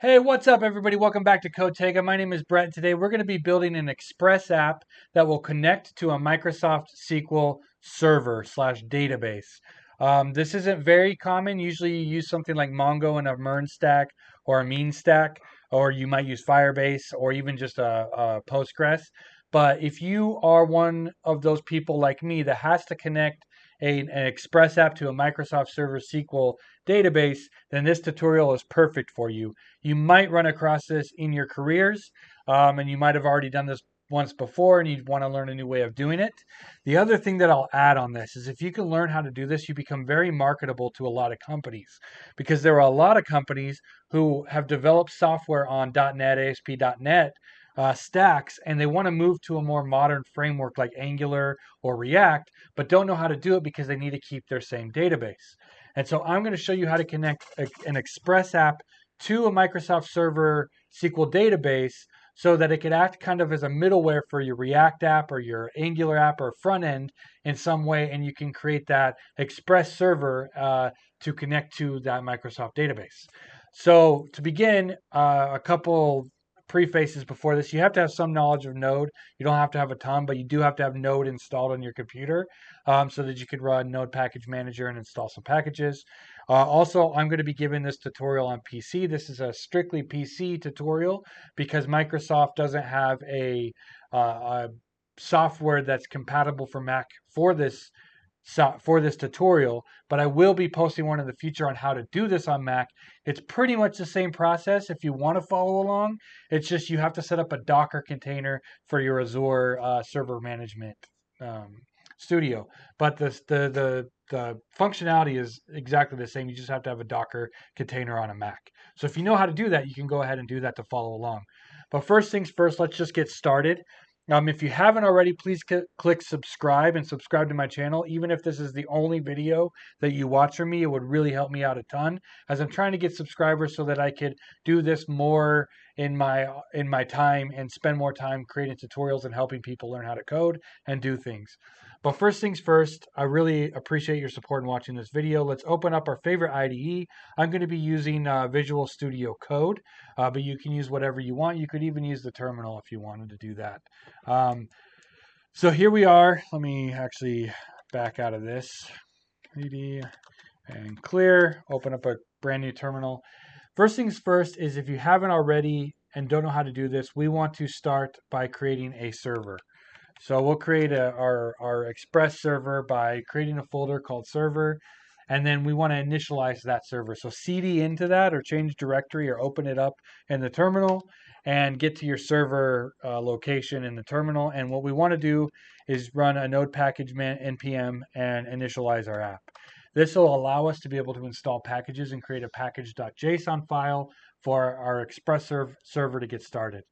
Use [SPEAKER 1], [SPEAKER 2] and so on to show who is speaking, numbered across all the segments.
[SPEAKER 1] Hey, what's up, everybody? Welcome back to Codetega. My name is Brett. Today, we're going to be building an Express app that will connect to a Microsoft SQL Server slash database. This isn't very common. Usually, you use something like Mongo and a MERN stack or a mean stack, or you might use Firebase or even just a Postgres. But if you are one of those people like me that has to connect an Express app to a Microsoft Server SQL database, then this tutorial is perfect for you. You might run across this in your careers, and you might have already done this once before and you want to learn a new way of doing it. The other thing that I'll add on this is if you can learn how to do this, you become very marketable to a lot of companies because there are a lot of companies who have developed software on .NET, ASP.NET stacks, and they want to move to a more modern framework like Angular or React, but don't know how to do it because they need to keep their same database. And so I'm going to show you how to connect an Express app to a Microsoft Server SQL database so that it could act kind of as a middleware for your React app or your Angular app or front end in some way, and you can create that Express server to connect to that Microsoft database. So to begin, a couple prefaces before this. You have to have some knowledge of Node. You don't have to have a ton, but you do have to have Node installed on your computer so that you could run Node Package Manager and install some packages. Also, I'm going to be giving this tutorial on PC. This is a strictly PC tutorial because Microsoft doesn't have a software that's compatible for Mac for this tutorial, but I will be posting one in the future on how to do this on Mac. It's pretty much the same process if you want to follow along. It's just you have to set up a Docker container for your Azure server management studio. But the functionality is exactly the same. You just have to have a Docker container on a Mac. So if you know how to do that, you can go ahead and do that to follow along. But first things first, let's just get started. If you haven't already, please click subscribe and subscribe to my channel. Even if this is the only video that you watch from me, it would really help me out a ton as I'm trying to get subscribers so that I could do this more in my time and spend more time creating tutorials and helping people learn how to code and do things. But first things first, I really appreciate your support in watching this video. Let's open up our favorite IDE. I'm going to be using Visual Studio Code, but you can use whatever you want. You could even use the terminal if you wanted to do that. So here we are. Let me actually back out of this. ID and clear. Open up a brand new terminal. First things first is if you haven't already and don't know how to do this, we want to start by creating a server. So we'll create our Express server by creating a folder called server, and then we want to initialize that server. So cd into that or change directory or open it up in the terminal and get to your server location in the terminal. And what we want to do is run a node package npm and initialize our app. This will allow us to be able to install packages and create a package.json file for our Express server to get started.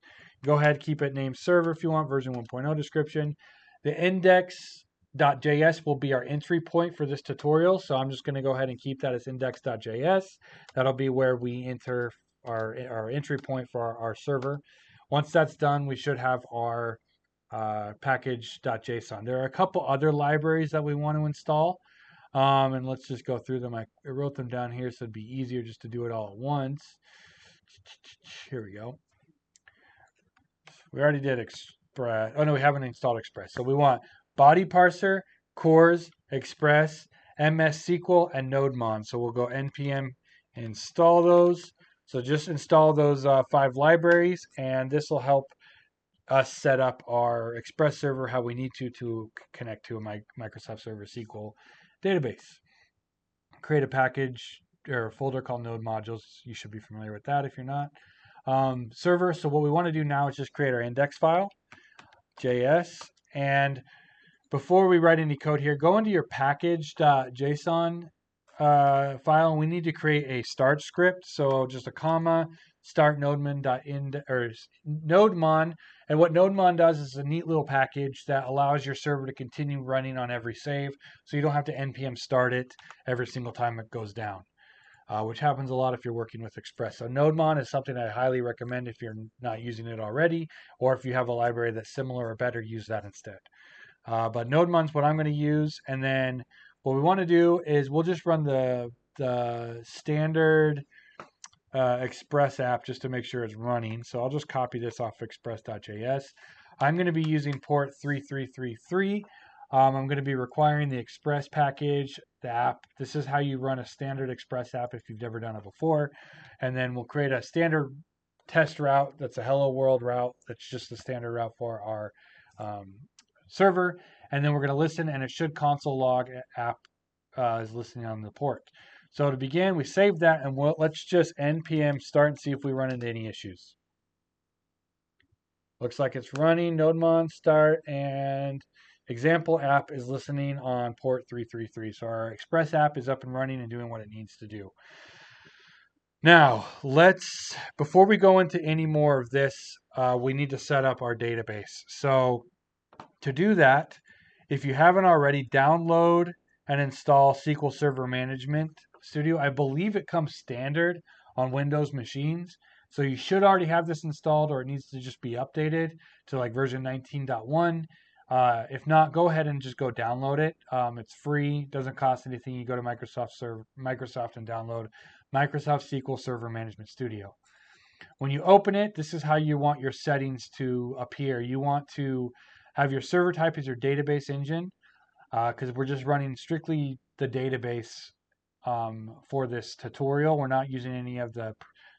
[SPEAKER 1] Go ahead, keep it named server if you want, version 1.0 description. The index.js will be our entry point for this tutorial. So I'm just going to go ahead and keep that as index.js. That'll be where we enter our entry point for our server. Once that's done, we should have our package.json. There are a couple other libraries that we want to install. And let's just go through them. I wrote them down here so it'd be easier just to do it all at once. Here we go. We already did Express. Oh no, we haven't installed Express. So we want body parser, cores, Express, MSSQL, and NodeMon. So we'll go npm install those. So just install those 5 libraries, and this will help us set up our Express server how we need to connect to a Microsoft Server SQL database. Create a package or a folder called Node Modules. You should be familiar with that if you're not. Server. So what we want to do now is just create our index file, JS. And before we write any code here, go into your package.json file, and we need to create a start script. So just a comma, start nodemon. And what nodemon does is a neat little package that allows your server to continue running on every save. So you don't have to npm start it every single time it goes down. Which happens a lot if you're working with Express. So NodeMon is something I highly recommend if you're not using it already, or if you have a library that's similar or better, use that instead. But NodeMon is what I'm going to use, and then what we want to do is we'll just run the standard Express app just to make sure it's running. So I'll just copy this off Express.js. I'm going to be using port 3333. I'm going to be requiring the Express package, the app. This is how you run a standard Express app if you've never done it before. And then we'll create a standard test route that's a hello world route. That's just the standard route for our server. And then we're going to listen, and it should console log app is listening on the port. So to begin, we save that, and let's just npm start and see if we run into any issues. Looks like it's running, nodemon start, and example app is listening on port 333. So our Express app is up and running and doing what it needs to do. Now, before we go into any more of this, we need to set up our database. So to do that, if you haven't already, download and install SQL Server Management Studio. I believe it comes standard on Windows machines. So you should already have this installed, or it needs to just be updated to like version 19.1. If not, go ahead and just go download it. It's free, doesn't cost anything. You go to Microsoft and download Microsoft SQL Server Management Studio. When you open it, this is how you want your settings to appear. You want to have your server type as your database engine, because we're just running strictly the database for this tutorial. We're not using any of the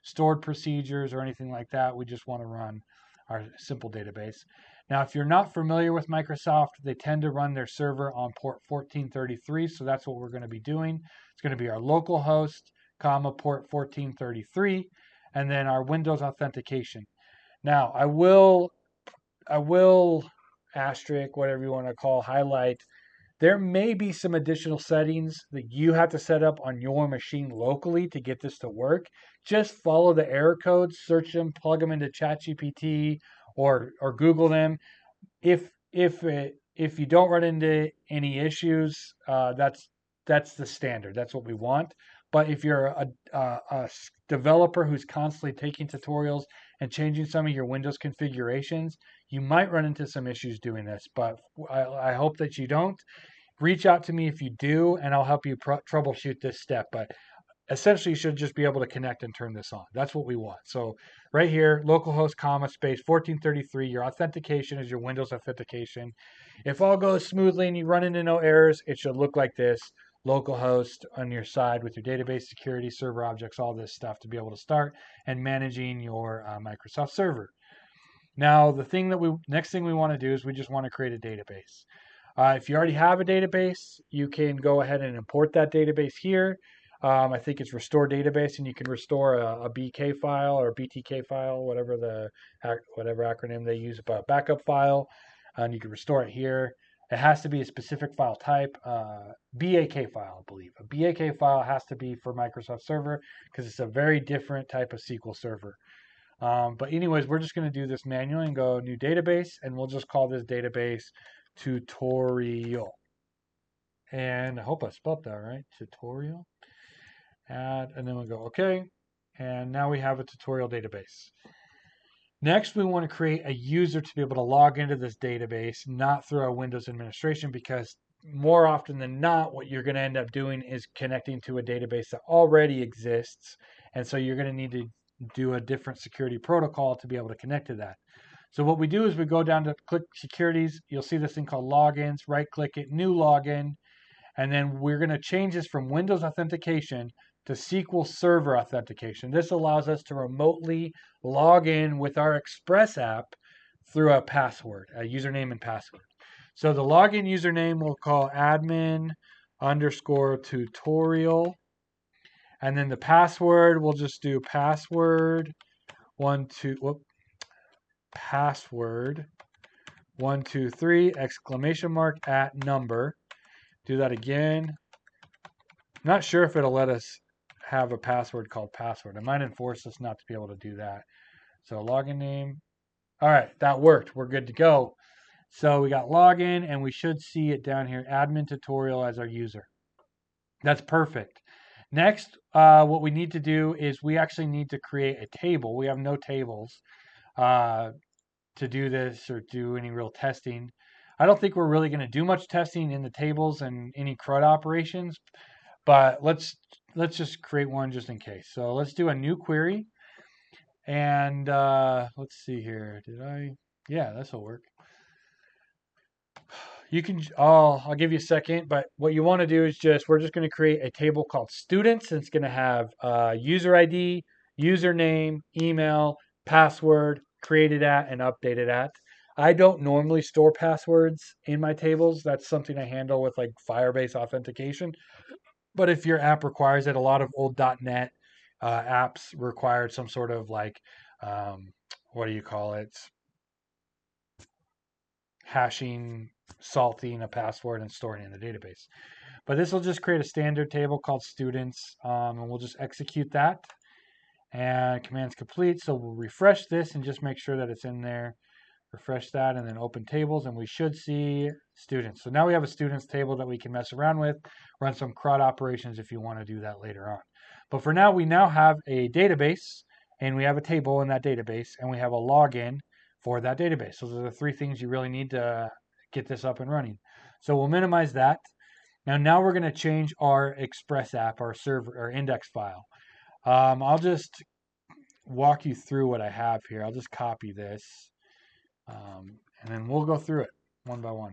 [SPEAKER 1] stored procedures or anything like that. We just want to run our simple database. Now, if you're not familiar with Microsoft, they tend to run their server on port 1433, so that's what we're going to be doing. It's going to be our local host, port 1433, and then our Windows authentication. Now, I will asterisk, whatever you want to highlight, there may be some additional settings that you have to set up on your machine locally to get this to work. Just follow the error codes, search them, plug them into ChatGPT or Google them. If you don't run into any issues, that's the standard. That's what we want. But if you're a developer who's constantly taking tutorials and changing some of your Windows configurations, you might run into some issues doing this, but I hope that you don't. Reach out to me if you do, and I'll help you troubleshoot this step. But essentially, you should just be able to connect and turn this on. That's what we want. So right here, localhost, space 1433, your authentication is your Windows authentication. If all goes smoothly and you run into no errors, it should look like this. Localhost on your side with your database security, server objects, all this stuff to be able to start and managing your Microsoft server. Now, next thing we want to do is we just want to create a database. If you already have a database, you can go ahead and import that database here. I think it's restore database, and you can restore a BK file or a BTK file, whatever acronym they use, but a backup file, and you can restore it here. It has to be a specific file type, BAK file, I believe. A BAK file has to be for Microsoft Server because it's a very different type of SQL Server. But anyways, we're just going to do this manually and go new database, and we'll just call this database tutorial. And I hope I spelled that right, tutorial. Add, and then we'll go okay. And now we have a tutorial database. Next, we want to create a user to be able to log into this database, not through our Windows administration, because more often than not, what you're going to end up doing is connecting to a database that already exists. And so you're going to need to do a different security protocol to be able to connect to that. So what we do is we go down to click securities. You'll see this thing called logins, right click it, new login. And then we're going to change this from Windows authentication to SQL Server authentication. This allows us to remotely log in with our Express app through a password, a username and password. So the login username we'll call admin_tutorial. And then the password, we'll just do password 123 exclamation mark at number. Do that again. I'm not sure if it'll let us have a password called password. It might enforce us not to be able to do that. So login name. All right, that worked. We're good to go. So we got login, and we should see it down here, admin tutorial as our user. That's perfect. Next, what we need to do is we actually need to create a table. We have no tables to do this or do any real testing. I don't think we're really going to do much testing in the tables and any CRUD operations, but let's let's just create one just in case. So let's do a new query. And let's see here. Yeah, this will work. You can, I'll give you a second, but what you want to do is we're just going to create a table called students. And it's going to have user ID, username, email, password, created at, and updated at. I don't normally store passwords in my tables. That's something I handle with like Firebase authentication. But if your app requires it, a lot of old .NET apps required some sort of like, um, what do you call it? Hashing, salting a password and storing it in the database. But this will just create a standard table called students, and we'll just execute that. And command's complete. So we'll refresh this and just make sure that it's in there. Refresh that and then open tables, and we should see students. So now we have a students table that we can mess around with, run some CRUD operations if you want to do that later on. But for now, we now have a database, and we have a table in that database, and we have a login for that database. So those are the three things you really need to get this up and running. So we'll minimize that. Now we're going to change our Express app, our server, our index file. I'll just walk you through what I have here. I'll just copy this. And then we'll go through it one by one.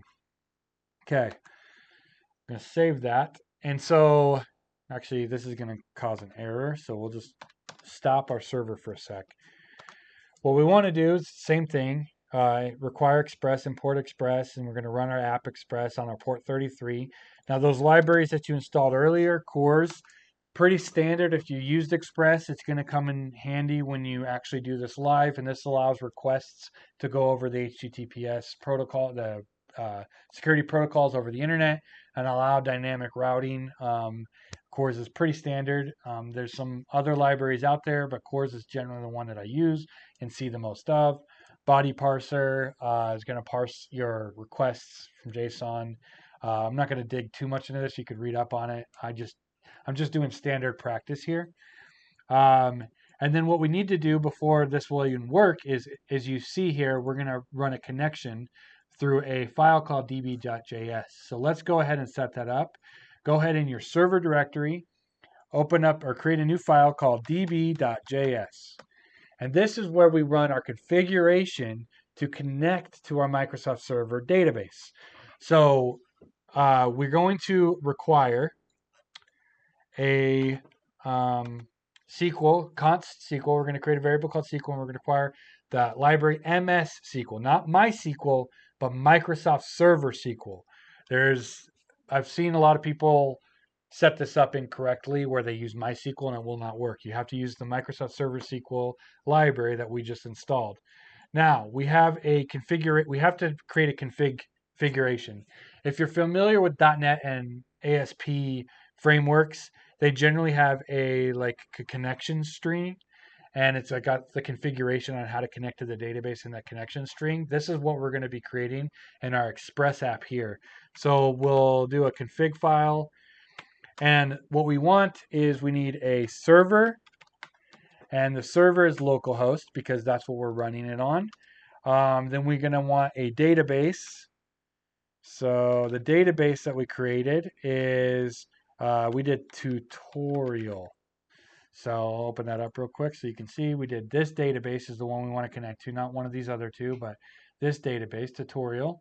[SPEAKER 1] Okay, I'm going to save that. And so, actually, this is going to cause an error. So we'll just stop our server for a sec. What we want to do is the same thing. Require Express, import Express, and we're going to run our app Express on our port 33. Now, those libraries that you installed earlier, cores, pretty standard. If you used Express, it's going to come in handy when you actually do this live, and this allows requests to go over the HTTPS protocol, the security protocols over the internet, and allow dynamic routing. Cores is pretty standard. There's some other libraries out there, but Cores is generally the one that I use and see the most of. Body parser is going to parse your requests from JSON. I'm not going to dig too much into this. You could read up on it. I'm just doing standard practice here. And then what we need to do before this will even work is, as you see here, we're going to run a connection through a file called db.js. So let's go ahead and set that up. Go ahead in your server directory, open up or create a new file called db.js. And this is where we run our configuration to connect to our Microsoft Server database. So we're going to require a SQL, const SQL. We're going to create a variable called SQL, and we're going to require the library MSSQL, not MySQL, but Microsoft Server SQL. I've seen a lot of people set this up incorrectly where they use MySQL and it will not work. You have to use the Microsoft Server SQL library that we just installed. Now we have we have to create a configuration. If you're familiar with .NET and ASP frameworks, they generally have a connection string, and it's got the configuration on how to connect to the database in that connection string. This is what we're going to be creating in our Express app here. So we'll do a config file, and what we want is we need a server, and the server is localhost because that's what we're running it on. Then we're going to want a database. So the database that we created is we did tutorial. So I'll open that up real quick so you can see we did this database is the one we want to connect to, not one of these other two, but this database, tutorial.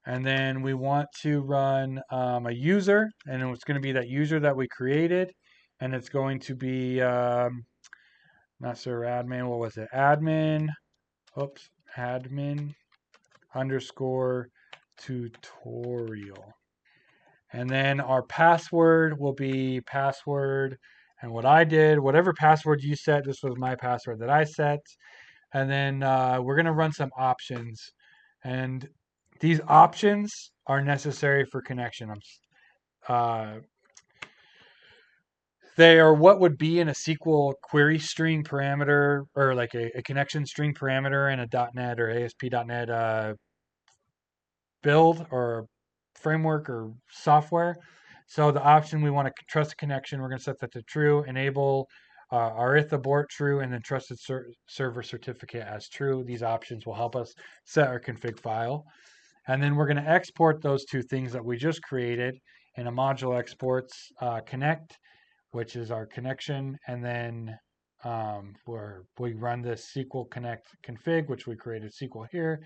[SPEAKER 1] And then we want to run a user, and it's going to be that user that we created, and it's going to be master admin, what was it? Admin underscore tutorial. And then our password will be password. And what I did, whatever password you set, this was my password that I set. And then we're going to run some options. And these options are necessary for connection. They are what would be in a SQL query string parameter, or like a connection string parameter in a .NET or ASP.NET build or framework or software. So the option we want to trusted connection, we're going to set that to true, enable our if abort true, and then trusted server certificate as true. These options will help us set our config file. And then we're going to export those two things that we just created and a module exports connect, which is our connection, and then where we run this SQL connect config, which we created SQL here,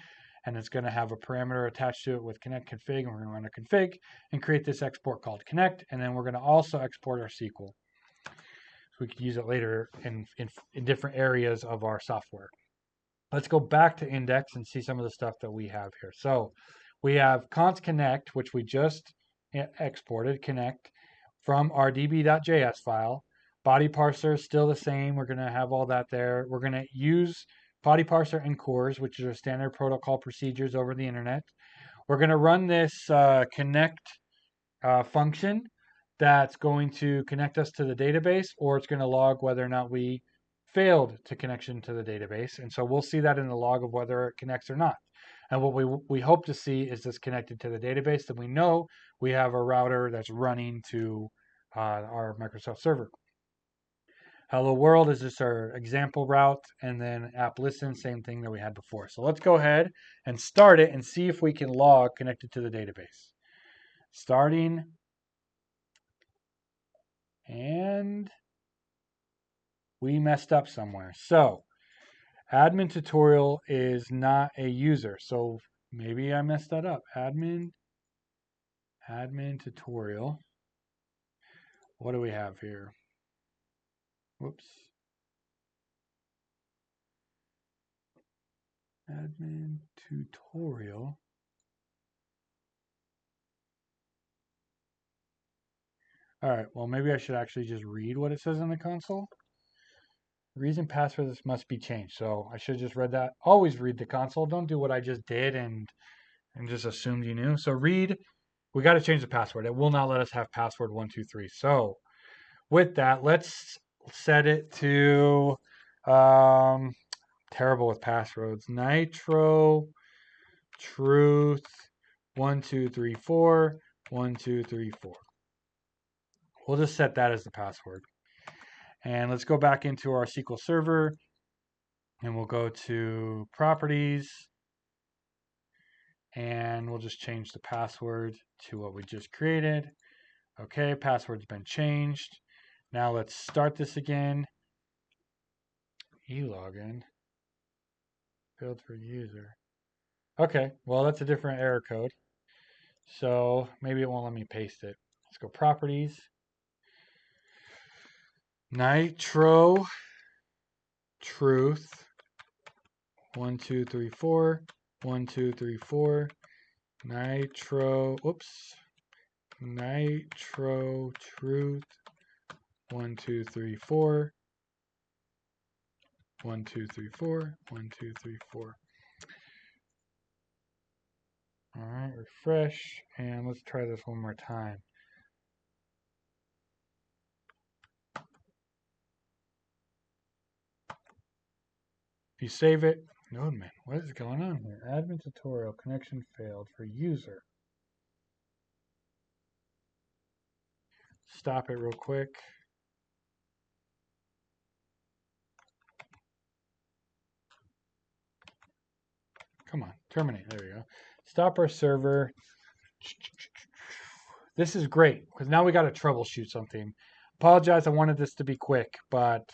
[SPEAKER 1] and it's going to have a parameter attached to it with connect config, and we're going to run a config and create this export called connect, and then we're going to also export our SQL. So we could use it later in different areas of our software. Let's go back to index and see some of the stuff that we have here. So we have const connect, which we just exported, connect from our db.js file. Body parser is still the same. We're going to have all that there. We're going to use body parser and cores, which are standard protocol procedures over the internet. We're going to run this connect function that's going to connect us to the database, or it's going to log whether or not we failed to connection to the database. And so we'll see that in the log of whether it connects or not. And what we hope to see is this connected to the database, then we know we have a router that's running to our Microsoft server. Hello world is just our example route, and then app listen, same thing that we had before. So let's go ahead and start it and see if we can log connected to the database. Starting, and we messed up somewhere. So admin tutorial is not a user. So maybe I messed that up. Admin tutorial. What do we have here? Whoops. Admin tutorial. All right, well, maybe I should actually just read what it says in the console. Reason passwords must be changed. So I should have just read that. Always read the console. Don't do what I just did and just assumed you knew. So read, we got to change the password. It will not let us have password 123. So with that, let's set it to terrible with passwords. Nitro truth 1234 1234. We'll just set that as the password. And let's go back into our SQL Server, and we'll go to properties, and we'll just change the password to what we just created. Okay, password's been changed. Now let's start this again. E-login, build for user. Okay, well, that's a different error code. So maybe it won't let me paste it. Let's go properties. Nitro truth 1234 1234 nitro truth 1234 1234 1234. All right, refresh, and let's try this one more time. If you save it, Nodeman, what is going on here? Admin tutorial, connection failed for user. Stop it real quick. Come on, terminate. There we go. Stop our server. This is great because now we got to troubleshoot something. Apologize, I wanted this to be quick, but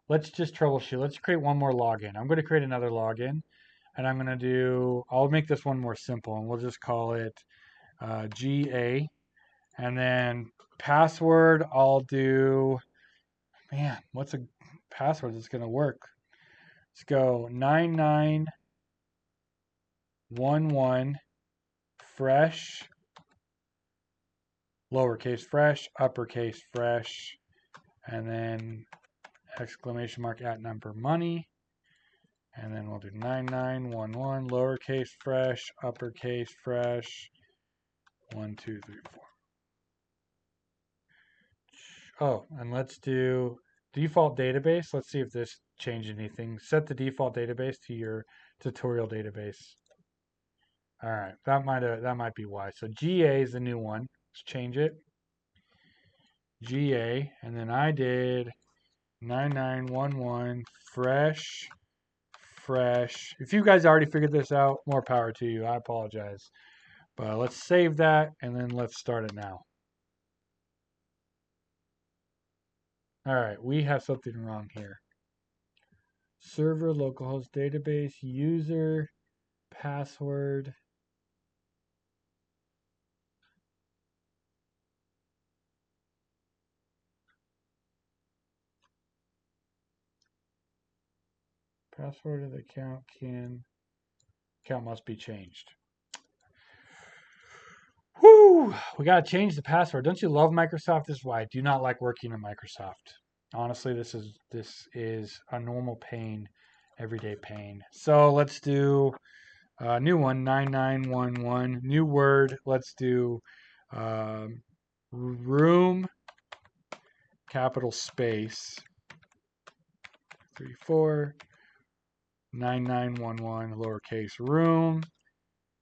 [SPEAKER 1] let's just troubleshoot. Let's create one more login. I'm going to create another login, and I'm going to I'll make this one more simple, and we'll just call it GA. And then password, I'll do, man, what's a password that's going to work? Let's go 9911 fresh, lowercase fresh, uppercase fresh, and then exclamation mark at number money. And then we'll do 9911 lowercase fresh, uppercase fresh, 1, 2, 3, 4. Oh, and let's do default database. Let's see if this changed anything. Set the default database to your tutorial database. All right, that might be why. So GA is the new one. Let's change it. GA, and then I did 9911 fresh. If you guys already figured this out, more power to you. I apologize. But let's save that, and then let's start it now. All right, we have something wrong here. Server, localhost database, user, password. Password of the account must be changed. Whoo! We gotta change the password. Don't you love Microsoft? This is why I do not like working in Microsoft. Honestly, this is a normal pain, everyday pain. So let's do a new one, 9911. New word. Let's do room, capital space, 34, 9911, lowercase room,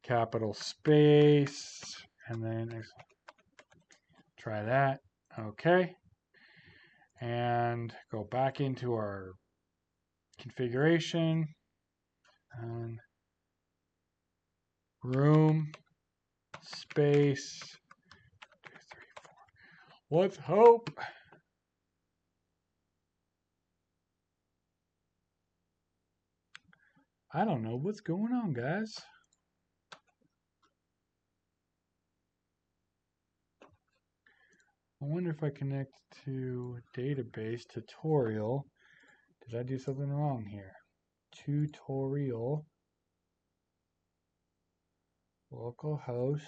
[SPEAKER 1] capital space, and then try that. Okay. And go back into our configuration and room, space, 2, 3, 4. Let's hope. I don't know what's going on, guys. I wonder if I connect to database tutorial. Did I do something wrong here? Tutorial, localhost.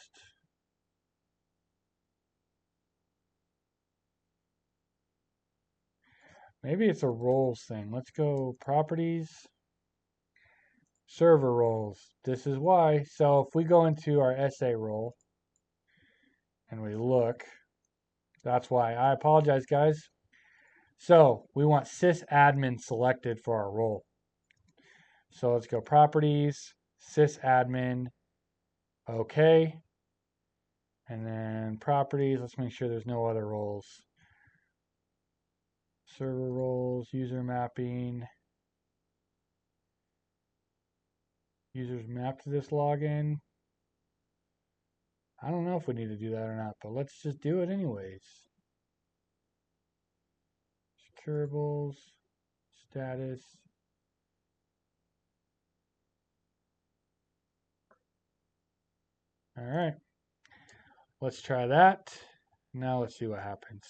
[SPEAKER 1] Maybe it's a roles thing. Let's go properties, server roles. This is why. So if we go into our SA role and we look, that's why. I apologize, guys. So we want sysadmin selected for our role. So let's go properties, sysadmin, okay. And then properties, let's make sure there's no other roles. Server roles, user mapping. Users mapped to this login. I don't know if we need to do that or not, but let's just do it anyways. Securables, status. All right, let's try that. Now let's see what happens.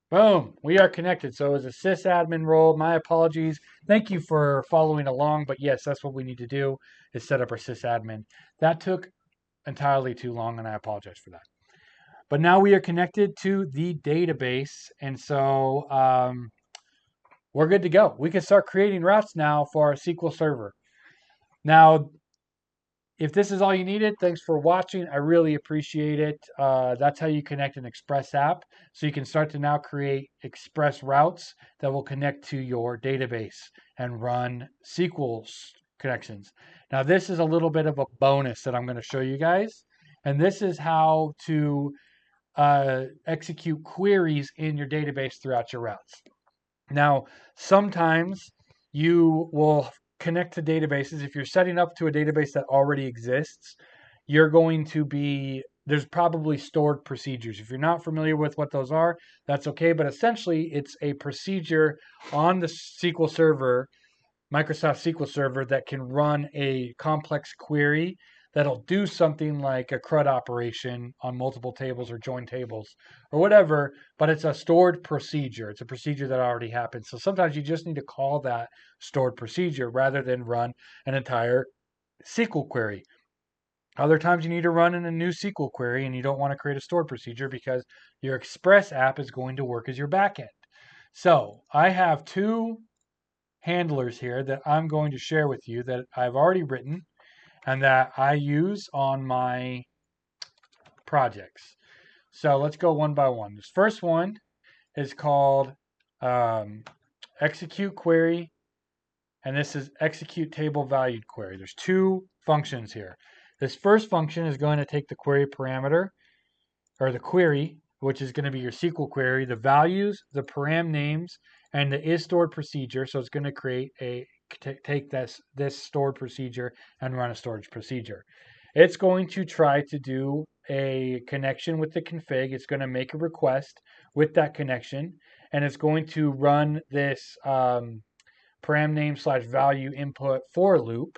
[SPEAKER 1] Boom, we are connected. So it's a sysadmin role. My apologies. Thank you for following along, but yes, that's what we need to do is set up our sysadmin. That took entirely too long, and I apologize for that. But now we are connected to the database, and so we're good to go. We can start creating routes now for our SQL Server. Now, if this is all you needed, thanks for watching. I really appreciate it. That's how you connect an Express app. So you can start to now create Express routes that will connect to your database and run SQL connections. Now, this is a little bit of a bonus that I'm going to show you guys. And this is how to execute queries in your database throughout your routes. Now, sometimes you will connect to databases. If you're setting up to a database that already exists, you're going to be, there's probably stored procedures. If you're not familiar with what those are, that's okay. But essentially, it's a procedure on the SQL Server, Microsoft SQL Server, that can run a complex query that'll do something like a CRUD operation on multiple tables or join tables or whatever, but it's a stored procedure. It's a procedure that already happened. So sometimes you just need to call that stored procedure rather than run an entire SQL query. Other times you need to run in a new SQL query and you don't want to create a stored procedure because your Express app is going to work as your backend. So I have two handlers here that I'm going to share with you that I've already written and that I use on my projects. So let's go one by one. This first one is called execute query, and this is execute table valued query. There's two functions here. This first function is going to take the query parameter, or the query, which is going to be your SQL query, the values, the param names, and the is stored procedure. So it's going to create take this stored procedure and run a storage procedure. It's going to try to do a connection with the config. It's going to make a request with that connection, and it's going to run this param name slash value input for loop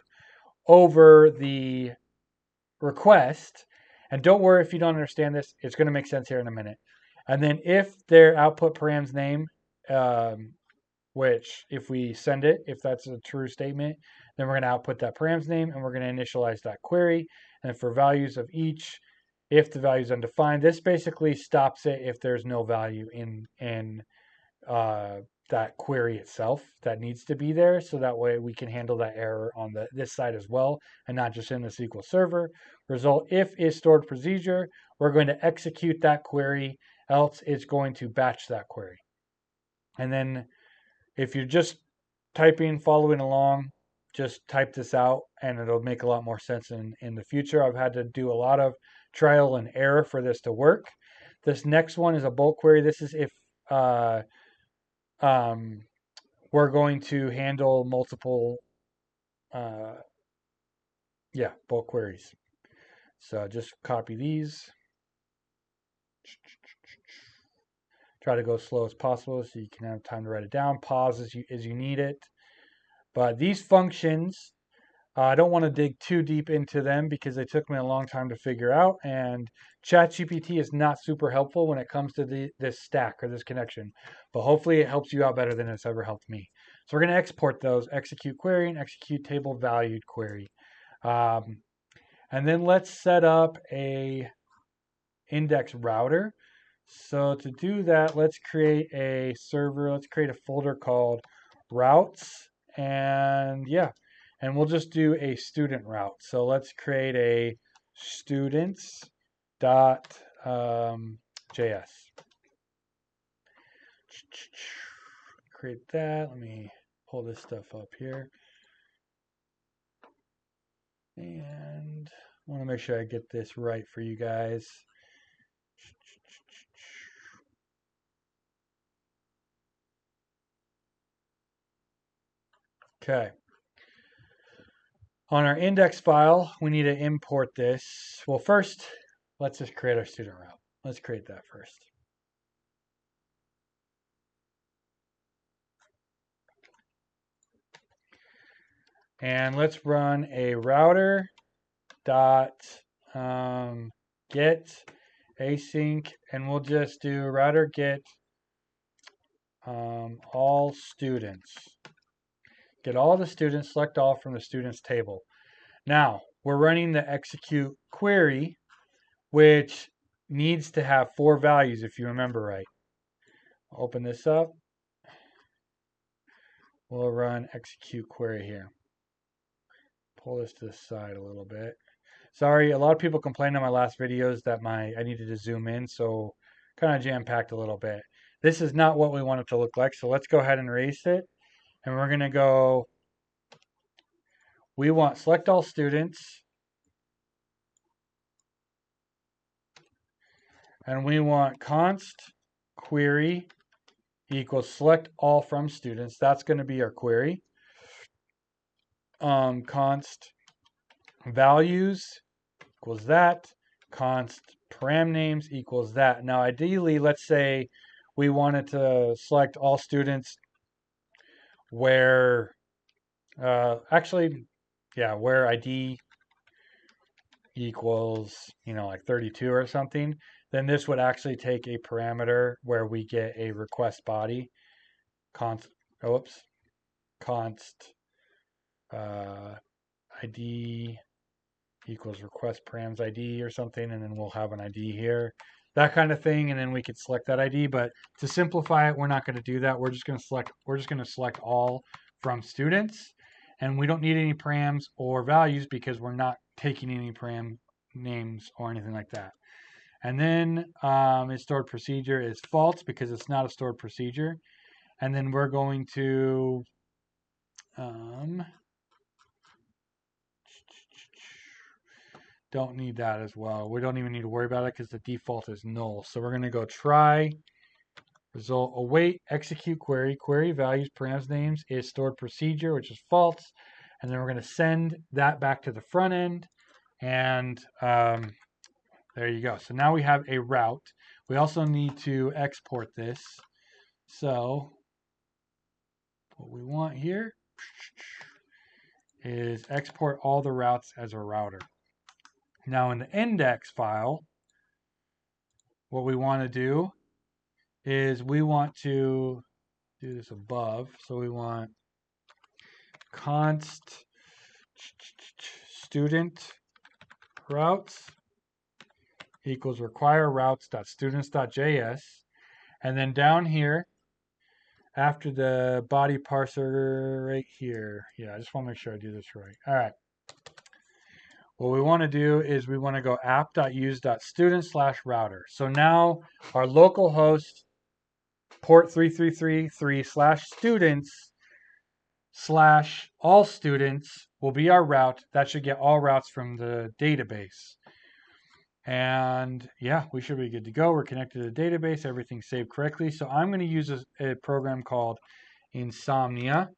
[SPEAKER 1] over the request. And don't worry if you don't understand this, it's going to make sense here in a minute. And then if their output param's name, which if we send it, if that's a true statement, then we're going to output that param's name and we're going to initialize that query. And for values of each, if the value is undefined, this basically stops it if there's no value in that query itself that needs to be there. So that way we can handle that error on this side as well and not just in the SQL Server. Result if is stored procedure, we're going to execute that query, else it's going to batch that query. And then if you're just typing, following along, just type this out and it'll make a lot more sense in the future. I've had to do a lot of trial and error for this to work. This next one is a bulk query. This is if we're going to handle multiple bulk queries. So just copy these. Try to go slow as possible so you can have time to write it down. Pause as you need it. But these functions, I don't want to dig too deep into them because they took me a long time to figure out. And ChatGPT is not super helpful when it comes to this stack or this connection. But hopefully it helps you out better than it's ever helped me. So we're going to export those, execute query and execute table valued query. And then let's set up a index router. So to do that, let's create a server. Let's create a folder called routes. And we'll just do a student route. So let's create a students.js. Create that. Let me pull this stuff up here. And I want to make sure I get this right for you guys. Okay. On our index file, we need to import this. Well, first, let's just create our student route. Let's create that first. And let's run a router dot get async, and we'll just do router get all students. Get all the students, select all from the students table. Now, we're running the execute query, which needs to have 4 values if you remember right. I'll open this up. We'll run execute query here. Pull this to the side a little bit. Sorry, a lot of people complained on my last videos that I needed to zoom in, so kind of jam-packed a little bit. This is not what we want it to look like, so let's go ahead and erase it. And we're going to go, we want select all students. And we want const query equals select all from students. That's going to be our query. Const values equals that. Const param names equals that. Now, ideally, let's say we wanted to select all students where, where ID equals, like 32 or something, then this would actually take a parameter where we get a request body, const ID equals request params ID or something, and then we'll have an ID here, that kind of thing, and then we could select that ID. But to simplify it, we're not going to do that. We're just going to select all from students, and we don't need any params or values because we're not taking any param names or anything like that. And then its stored procedure is false because it's not a stored procedure. And then we're going to don't need that as well. We don't even need to worry about it because the default is null. So we're going to go try result await execute query. Query values params names is stored procedure, which is false. And then we're going to send that back to the front end. And there you go. So now we have a route. We also need to export this. So what we want here is export all the routes as a router. Now in the index file, what we want to do is we want to do this above. So we want const student routes equals require routes.students.js. And then down here, after the body parser right here. Yeah, I just want to make sure I do this right. All right. What we want to do is we want to go app.use.student/router. So now our local host port 3333/students/all students will be our route. That should get all routes from the database. And yeah, we should be good to go. We're connected to the database. Everything's saved correctly. So I'm going to use a program called Insomnia.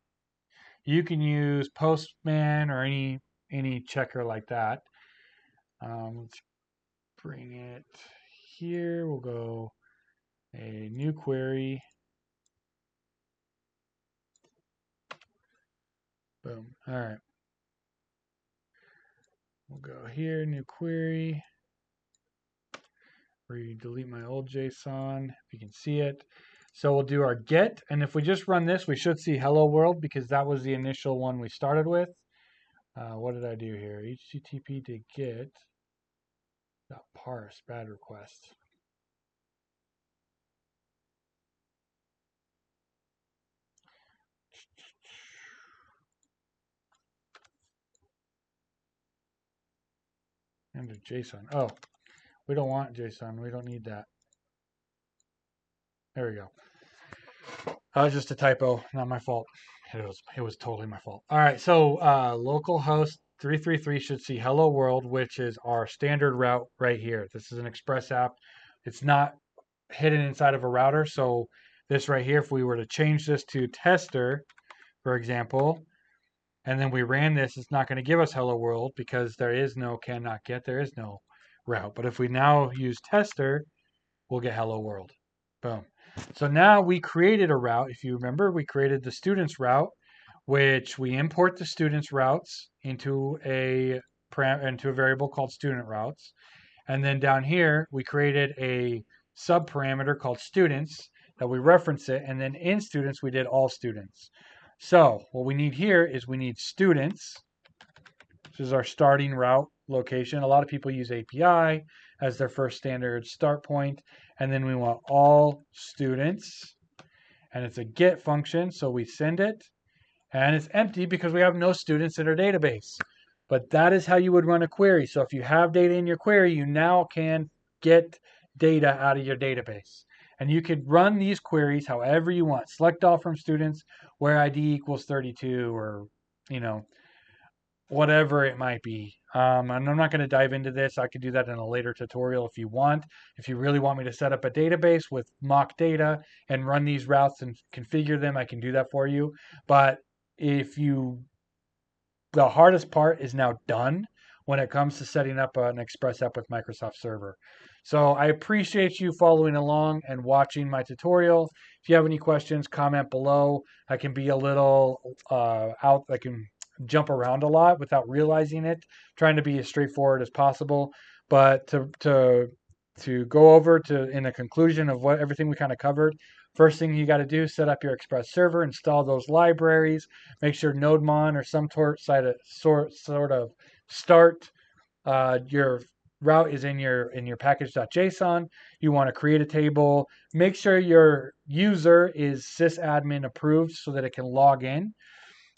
[SPEAKER 1] You can use Postman or any checker like that. Let's bring it here. We'll go a new query. Boom. All right. We'll go here, new query. Delete my old JSON, if you can see it. So we'll do our get, and if we just run this, we should see hello world because that was the initial one we started with. What did I do here? HTTP to get .parse bad request. And a JSON. Oh, we don't want JSON. We don't need that. There we go. That was just a typo, not my fault. It was totally my fault. All right, so localhost 333 should see hello world, which is our standard route right here. This is an Express app. It's not hidden inside of a router. So this right here, if we were to change this to tester, for example, and then we ran this, it's not going to give us hello world because there is no cannot get, there is no route. But if we now use tester, we'll get hello world. Boom. So now we created a route. If you remember, we created the students route, which we import the students routes into a variable called student routes. And then down here, we created a subparameter called students that we reference it. And then in students, we did all students. So what we need here is we need students. This is our starting route location. A lot of people use API as their first standard start point. And then we want all students. And it's a get function, so we send it. And it's empty because we have no students in our database. But that is how you would run a query. So if you have data in your query, you now can get data out of your database. And you could run these queries however you want. Select all from students where ID equals 32 or, whatever it might be. And I'm not going to dive into this. I could do that in a later tutorial if you want. If you really want me to set up a database with mock data and run these routes and configure them, I can do that for you. But the hardest part is now done when it comes to setting up an Express app with Microsoft Server. So I appreciate you following along and watching my tutorial. If you have any questions, comment below. I can be a little I can jump around a lot without realizing it, trying to be as straightforward as possible. But to go over to in a conclusion of everything we kind of covered, first thing you got to do is set up your Express server, install those libraries, make sure NodeMon or some sort of start your route is in your package.json. You want to create a table, make sure your user is sysadmin approved so that it can log in.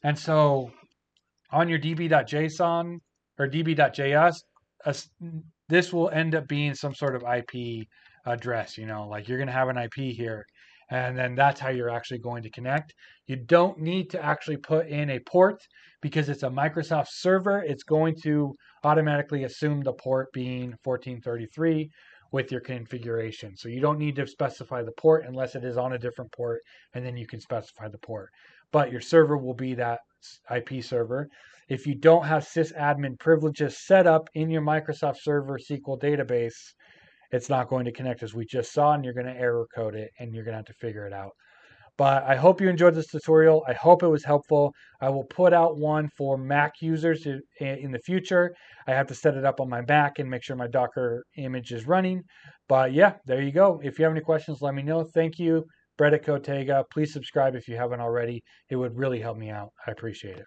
[SPEAKER 1] And so on your db.json or db.js, this will end up being some sort of IP address, like you're going to have an IP here. And then that's how you're actually going to connect. You don't need to actually put in a port because it's a Microsoft server. It's going to automatically assume the port being 1433 with your configuration. So you don't need to specify the port unless it is on a different port, and then you can specify the port. But your server will be that IP server. If you don't have sysadmin privileges set up in your Microsoft Server SQL database, it's not going to connect as we just saw, and you're going to error code it, and you're going to have to figure it out. But I hope you enjoyed this tutorial. I hope it was helpful. I will put out one for Mac users in the future. I have to set it up on my Mac and make sure my Docker image is running. But yeah, there you go. If you have any questions, let me know. Thank you, Brett at Cotega. Please subscribe if you haven't already. It would really help me out. I appreciate it.